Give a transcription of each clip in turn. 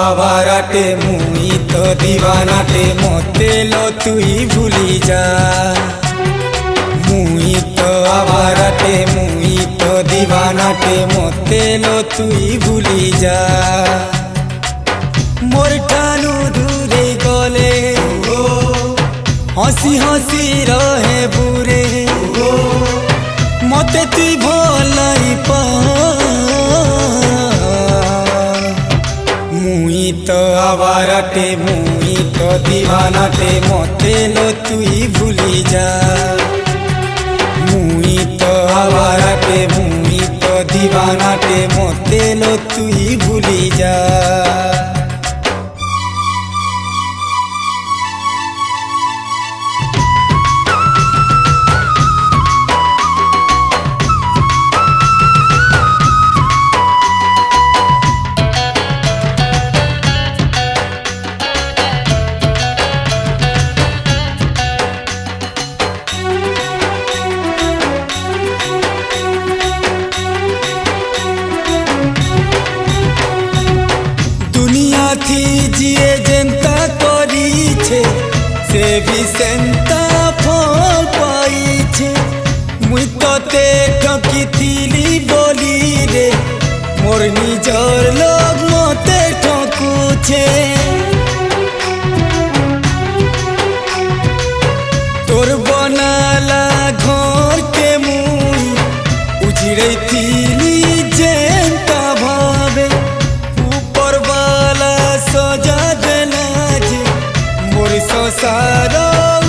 আবারাটে মুই তো দিবানাটে মতে লো তুই ভুলি যা। মুই তো আবারাটে মুই তো দিবানাটে মতে লো তুই ভুলি যা। মোর ঠানু দূরে গলে হসি হসি রহে বুরে মতে তুই ভলাই পা। মুই তো আবারাটে মুই তো দিবানাটে মতে লো তুই ভুলি যা। মুই তো আবারাটে মুই তো দিবানাটে মতে লো তুই ভুলি যা। थी जिए जनता करीछे से भी सेंता फल पाइछे। मुई तोते ठकी थीली बोली रे मोर निजर लोग मते ठकुछे। तोर बनाला घर के मुई उजड़े थीली जनता भावे सजा देना जे मोर संसार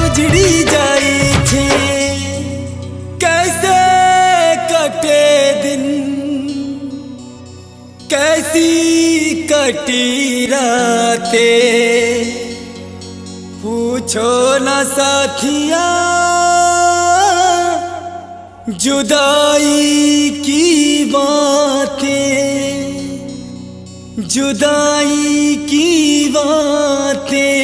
उजड़ी जाई छे। कैसे कटे दिन कैसी कटी राते पूछो ना साथिया जुदाई की बातें जुदाई की बातें।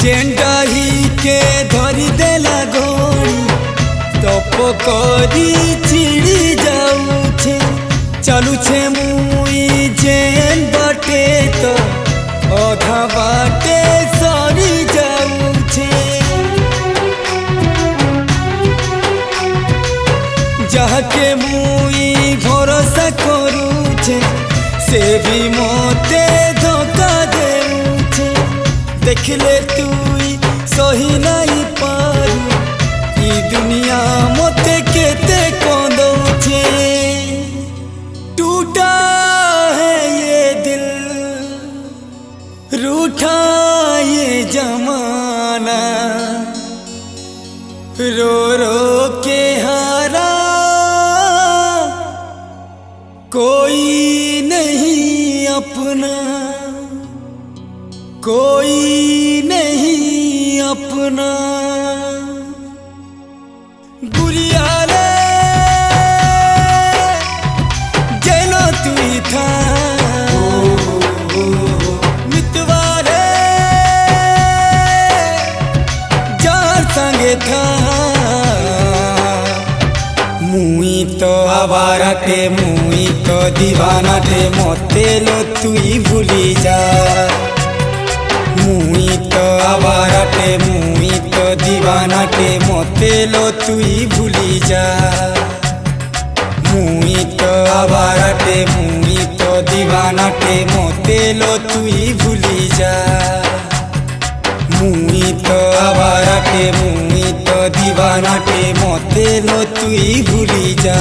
जेंडा ही के धरी देला गोड़ी तप करी चिड़ी जाऊछे। चलुछे मुई जेन बाटे तो अधा बाटे सरी जाऊछे। जाके मुई भरोसा करूछे से भी मते धोखा देउछे। देखले तुई सही नहीं पारू ई दुनिया मते केते कंदोछे। टूटा है ये दिल रूठा ये जमाना रो रो के हारा कोई नहीं अपना कोई नहीं अपना। गुरिया रे जेनो तुई था मितवा रे जार संगे था। मुई तो आबाराटे मुई तो दीवानाटे मते लो तुई भूली जा। मुई तो आबाराटे मुई तो दीवानाटे मते लो तुई भूली जा। मुई तो आबाराटे मुई तो दीवानाटे मते लो तुई भूली जा। मुई तो आबाराटे मुई तो दीवानाटे मते लो तुई भूली जा।